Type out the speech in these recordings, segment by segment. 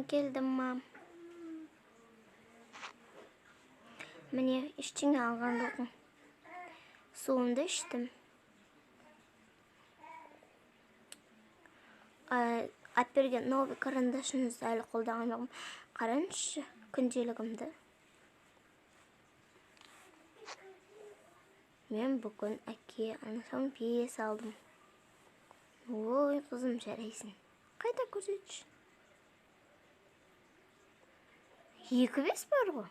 келдім, мам. Міне, ештеңе алған жоқпын. Суымды іштім. Әперген новый карандашыңызды әлі қолдаған жоқпын. Қараңызшы күнделігімді. Мен бүгін әке анасам 5 алдым. Ой, қызым, жарайсың. Қайда көрсетші? 2-5 бар ғой.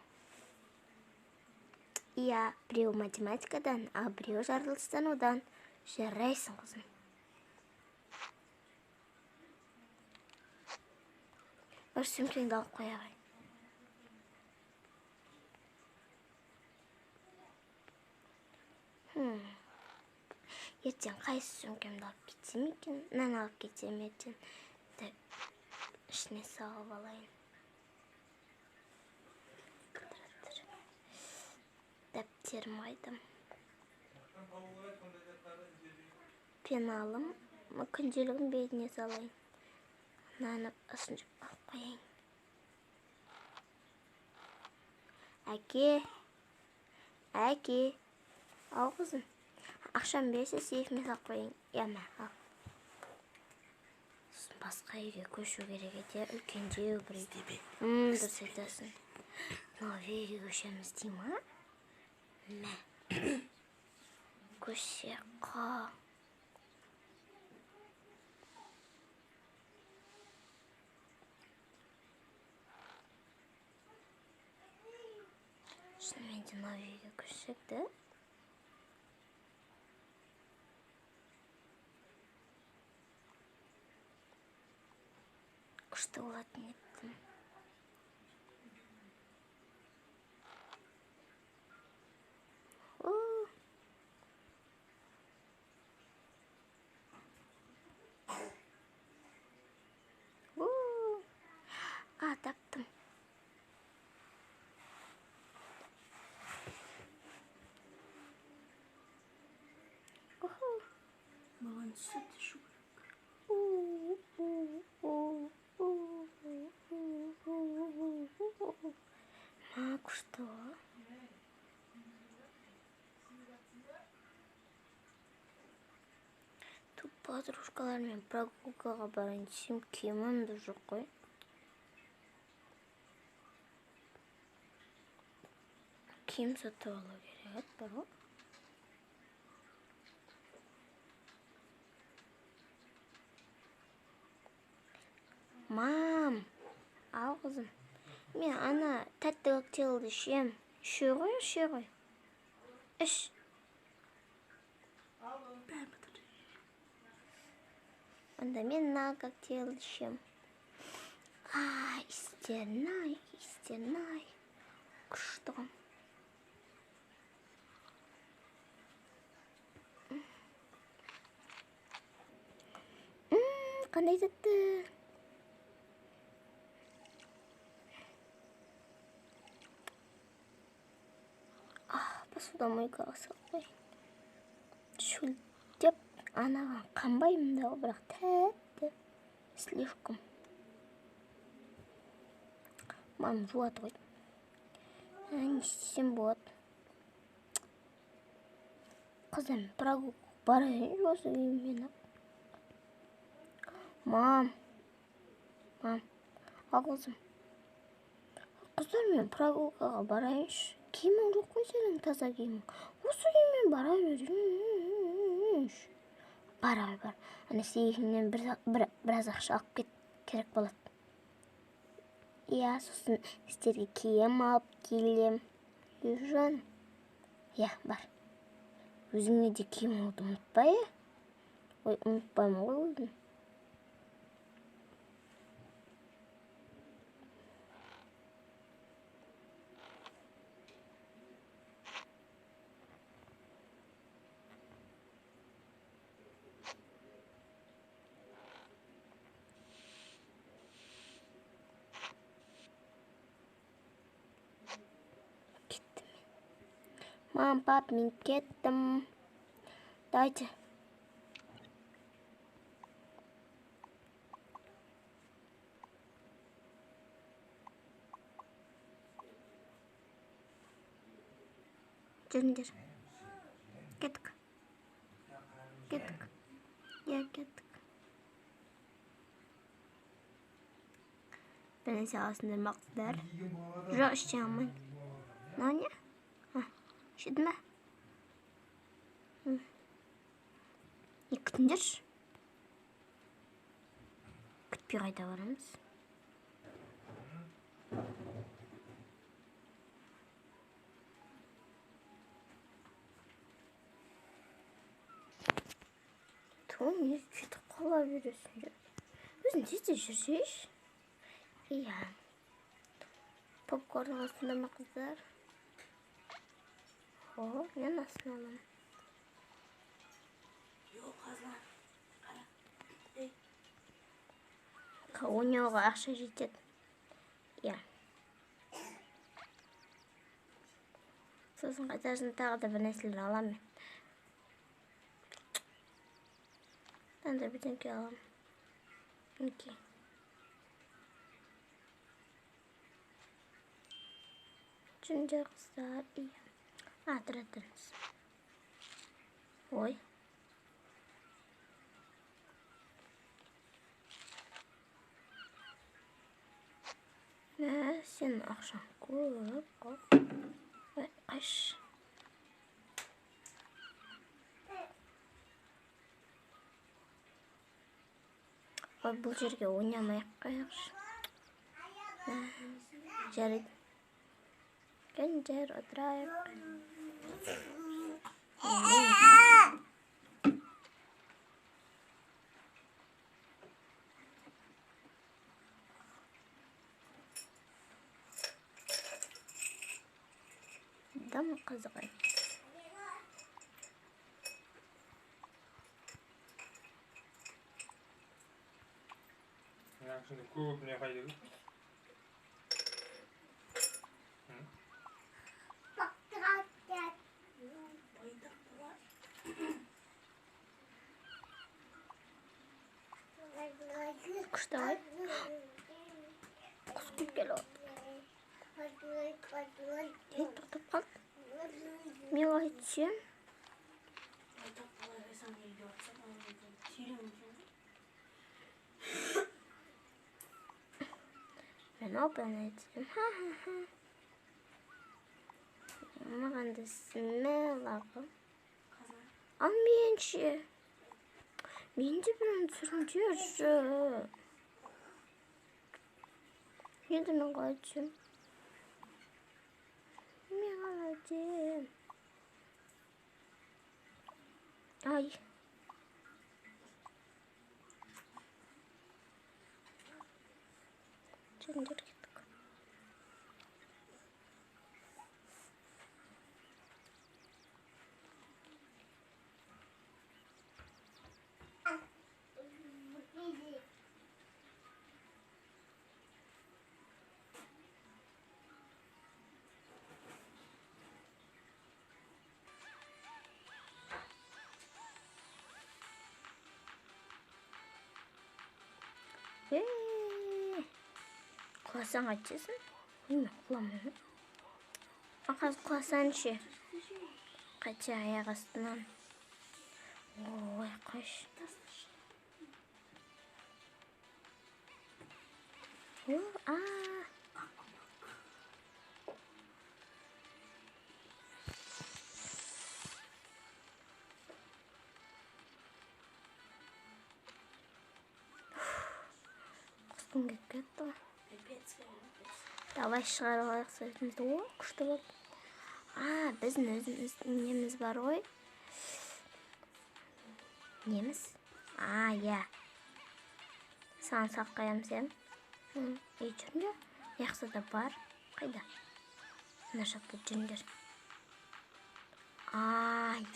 Иә, біреу математикадан, а біреу жарылыстанудан. Жарайсың, қызым. Бір сөмкеңді алып қояғай. Ертең қайсы сөмкемді алып кетсем екен? Мынаны алып кетсем ертең. Ішіне салып алайын. Дәптерім қайда? Пеналым күнделігін бетіне салайын. Мынаны ысынып алып қояйын. Әке, ал қызым. Ақшам берсе сейфіме салып қояйын. Яма, ал. Басқа үйге көшу керек ете, үлкендеу бір үйде. Дұрыс айтасың. Новый үйге көшеміз дей ма? Мә. Көше қа. Шынымен де новый үйге көшсек те. Күшті болатын еттім. Таптым. Маған сүт ішу керек. Күшті. Тут подружкалармен прогулкаға барайын десем, киімім де жоқ қой. Киім сатып алу керек, бар ғой. Мам, ал қызым. Мен ана тәтті коктейлді ішем. Іше ғой. Іш. Онда мен мына коктейлді ішем. Истерін-ай. Күшті. Қандай тәтті. Посудомойкаға салып қояйын. Шөлдеп анаған қанбаймын да, бірақ тәтті. Слишком. Мам жуат ғой. Не істесем болады. Қызым, прогулка барайын осы киіммен. Мам, ал қызым. Қыздар, мен прогулкаға барайыншы. Киімің жоқ қой сенің, таза киімің. Осы киіммен бара беріңші. Бар. Ана сейфімнен біраз ақша алып кет керек болады. Иә, сосын сіздерге киім алып келем. Жан. Иә, бар. Өзіңе де киім алуды ұмытпа, е? Ой, ұмытпаймын ғой өзім. Мам, пап, мен кеттім. Дайте. Жүріңдер. Кеттік. Иә, кеттік. Бені сағасындар мақтыдар. Жоқ, іште алмайын. Не? Шеді ме? Не күтіңдер? Күтпей қайда барамыз. Туым, не сөйтіп қала бересің же? Өзің тезде жүрсейш? Иә. Попкорн астында ма қыздар? Мен астына аламын. Yok Hazan. Ойнауға ақша жетеді. Иә. Сосын қайтасын тағы да бір нәрселер аламын. Мынандай бірдеңке аламын. Мінекей. Жүріңдер қыздар. Иә. Тұрыңыз. Ой. Сен ақшаң көп. Ой, қаш. Ой, бұл жерге ойнамай-ақ қояйықшы. Жарайды. Келіңдер, отырайық. Дам қызығай. Şimdi көп ne қайда көп? Күшті-ай. Құс көп келіп. Тоқтап қал. Мен айтсам. Мен опен айтсам. Маған да смел ақым. Ал мен ше. Мен де бірін түсіріңдерші. Енді мен қайтсам. Мен қаладым. Ай. Жүріңдер кеттік. Құласаң айтсың? Құламын. Ақаз құласаң ше. Қайтса аяқ астынан. Ой, қаш. Құстың кетіп кетті. Давай шығарып алайық суретімізді. Күшті болып. Біздің өзіміз неміз бар ғой. Неміз? Иә. Саған сақ қаям сен. Жүріңдер. Яқсы да бар. Қайда? Мына жақта жүріңдер.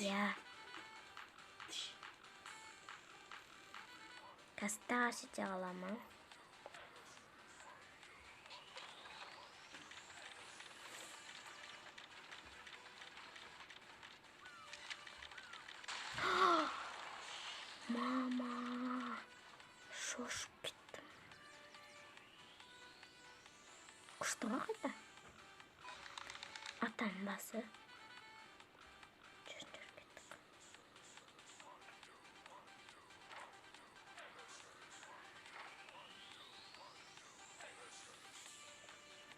Иә. Кастаға сете қаламын. Мама, шошып кеттім. Күшті қайда? Атаның басы.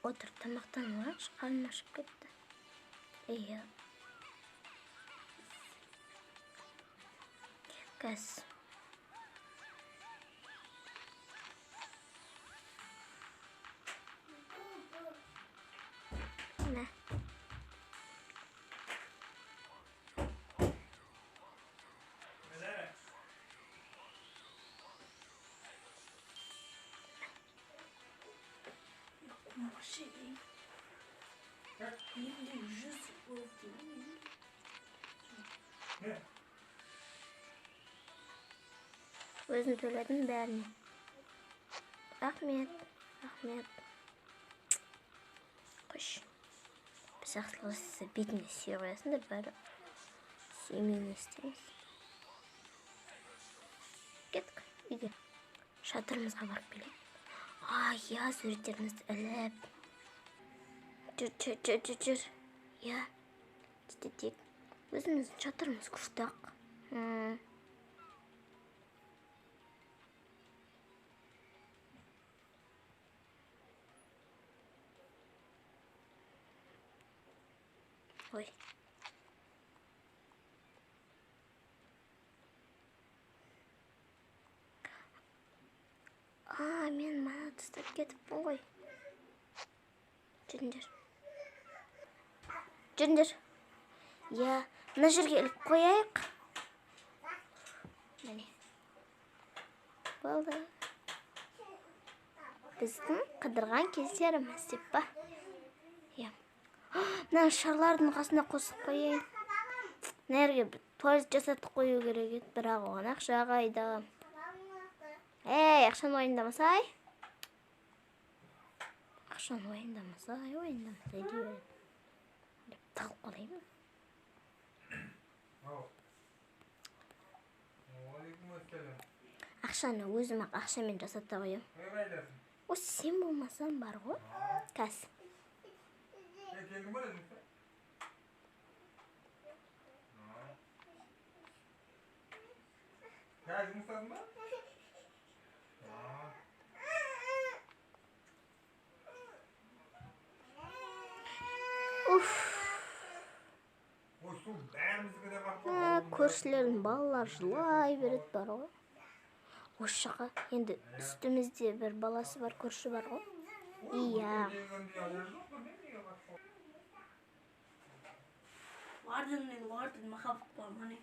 Otur tamaqdan var. Karnım aşıp gitti. İyi. Gaz. Ne? Şey. Şimdi 100 oldu. Özün söyledin bärini. Rahmet. Rahmet. Hoş. Biz aslında size bitini seviyorsun da böyle sevmeni istiyoruz. Git. Uyga. Şatırımızga barıp bilek. Ay ya suretleriniz ılıp. Cır. Ya. Dedik. Özümüzün çatırımız kuştak. Oy. Men mana tashlab ketib qo'y. Jinjir. Ya, mana shu yerga ilib qo'yaylik. Mana. Bo'ldi. Bizning qidirgan kesarimiz deb. Ya. Mana sharlarning qasına qo'sib qo'ying. Nerga to'z jasad qo'yu kerak edi, biroq ona yaxshi qayda. Yaxshini o'yindamasay. Yaxshini o'yindamasay deydi. Deb taqib qolaymi? Akşamı o'zim akşamın jasatda qo'yim. O sen bo'lmasan barg'u. Kas. Ko'rsalarim balalar жылай beradi barg'u. O'shaqa endi ustimizda bir balasi bor, ko'rshi barg'u. Iya. Vardın mahafuk var hani.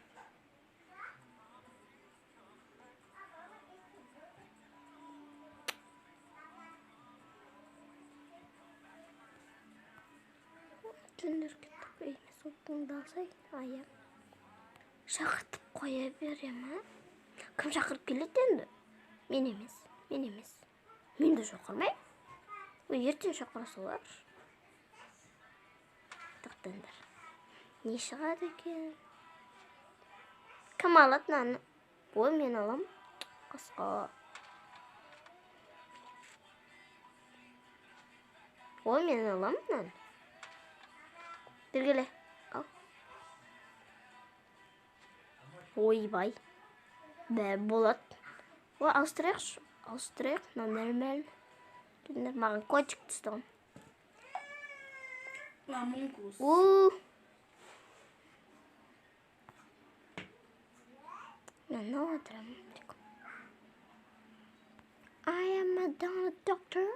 Jinjir ketib qo'yamiz. So'tdan dalsay, ayam. Chaqirtib qo'ya berem, ha? Kim chaqirib keladi endi? Men emas. Men de chaqirmay. U ertaga chaqirsalar. Taqdindir. Ne шығады ekan? Kim oladi nani? Voy, men olam. Qasqa. Voy, men olam nani? Birgele. Al. Ойбай. Болот. О, Австрияк, нормально. Түнер маған котик тұстығын. Мамонкус. Ne отырам? I am a doctor.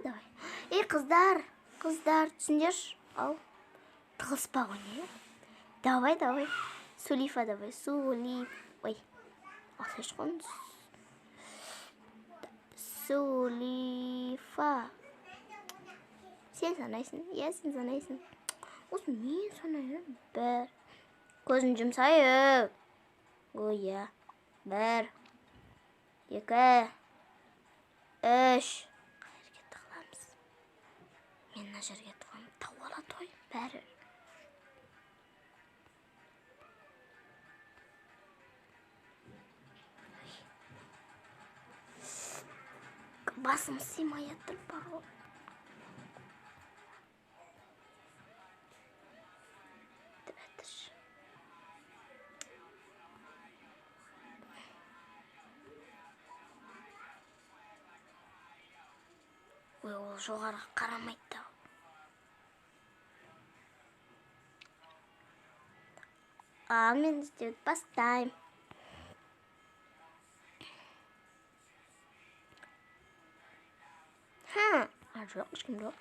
Давай. Ey kızlar, түсіндер. Ал. Тығылыспа ойне. Давай. Сулифа давай. Ой. Асышқын. Сулифа. Сен санайсың. Иә, сен санайсың. Осы мен санайым. Бір. Көзін жұмсайып. Ойя. Бір. Екі. Үш. Жерге тығыламыз. Мен мына жерге тығыламын. Тауала той. Бәрі. Басым сыймай жатыр бар. Ой, ол жоғарыға қарамайды да. Ал мен іздеуді бастаймын. Жоқ, ешкім жоқ.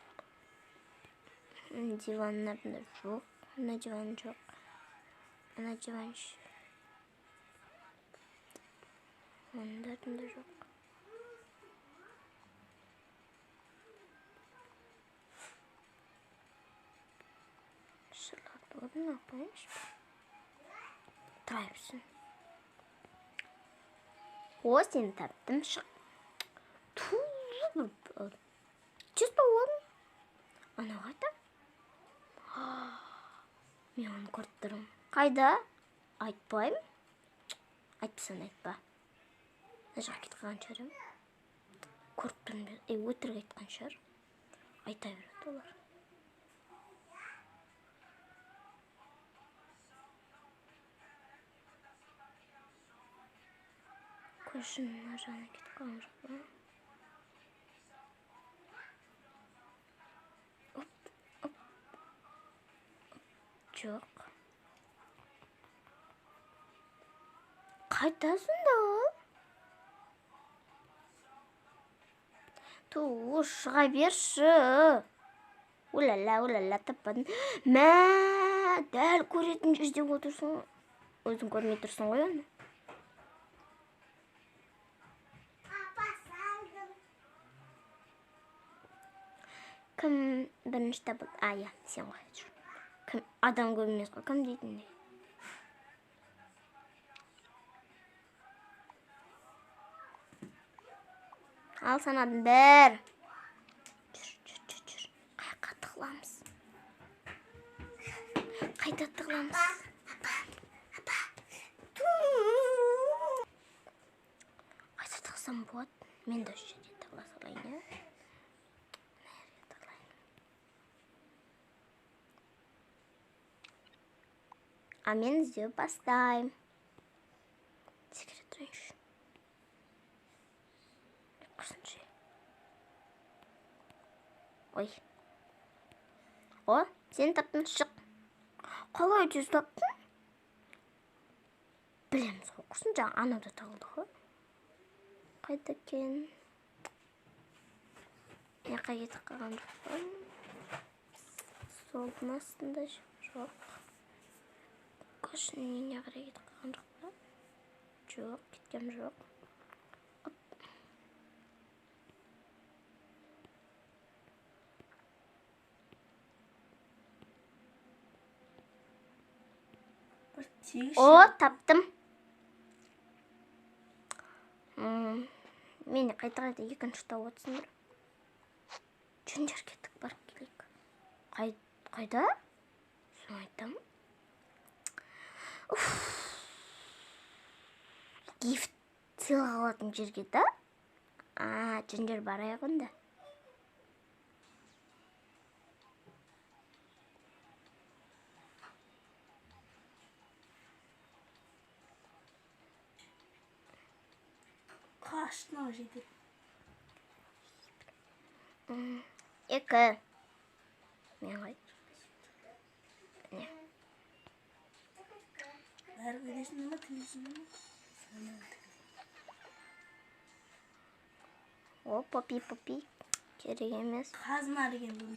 Диванларында жоқ. Ана диван жоқ. Ана диван ондарында жоқ. Шыларды орнына қойыңызшы. Тұра берсін. О, сені таптым, шық. Чисто он. Ана қайда? Мен оны көріп тұрмын. Қайда? Айтпаймын. Айтпасаң айтпа. Мына жаққа кетіп қалған шығарым. Көріп тұрмын. Өтірік айтқан шығар. Айта береді олар. Көршінің мына жағына кетіп қалған жоқ па? Жоқ. Қайтасың да ол? Шыға берші. Улала, таппадың. Мә, дәл көретін жерде отырсың. Өзің көрмей тұрсың ғой оны. Кім бірінші табылды? Иә, сен ғой. Адам көрмес қой, кім дейтін не? Ал санадың бір. Жүр. Қайқа тығыламыз. Қайта тығыламыз. Қайта тығысам болады. Мен де осы жерде тығыла салайын, е? А мен іздеу бастаймын. Секрет тұрайыншы. Құрсыншы. Ой. О, сен таптың, шық. Қалай тез таптың? Білеміз ғой, құрсын жаңа анау да тағылды ғой. Қайда екен? Яққа кетіп қалған жоқ па? Солдың астында жоқ. Көшінің ене қарай кетіп қалған жоқ па? Жоқ, кеткен жоқ. О, таптым. Мені қайта екінші тауып отырсыңдар. Жүндер кеттік, барып келейік. Қайда? Соң айтам. Гифт сыйлық алатын жерге да? Жүндер барайық онда. Қашына жетеді. Екі. Мен қайт. Не? Бәрі көресің ма, тілесің ма? О, попи. Керек емес. Қазына деген бұл.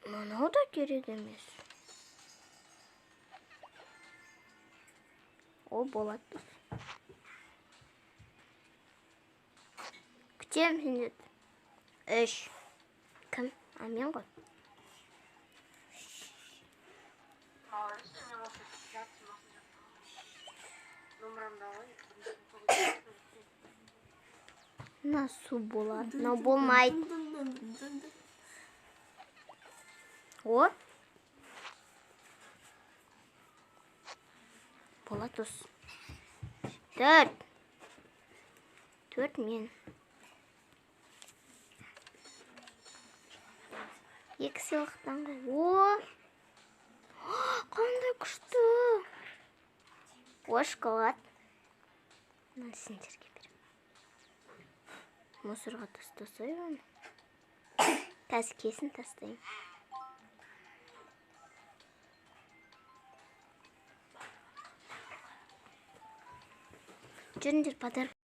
Мынау да керек емес. О, болады. Күтем сендет. 3. Кім? Мен ғой. Насу болады. Мынау болмайды. О. Болады осы. 4 мен. 2 сыйлықтан ғой. О! Қандай күшті. О, шоколад. Мына сендерге беремін. Мусорға тастасай оны. Қазір кесін тастайым. Жүріңдер, подарок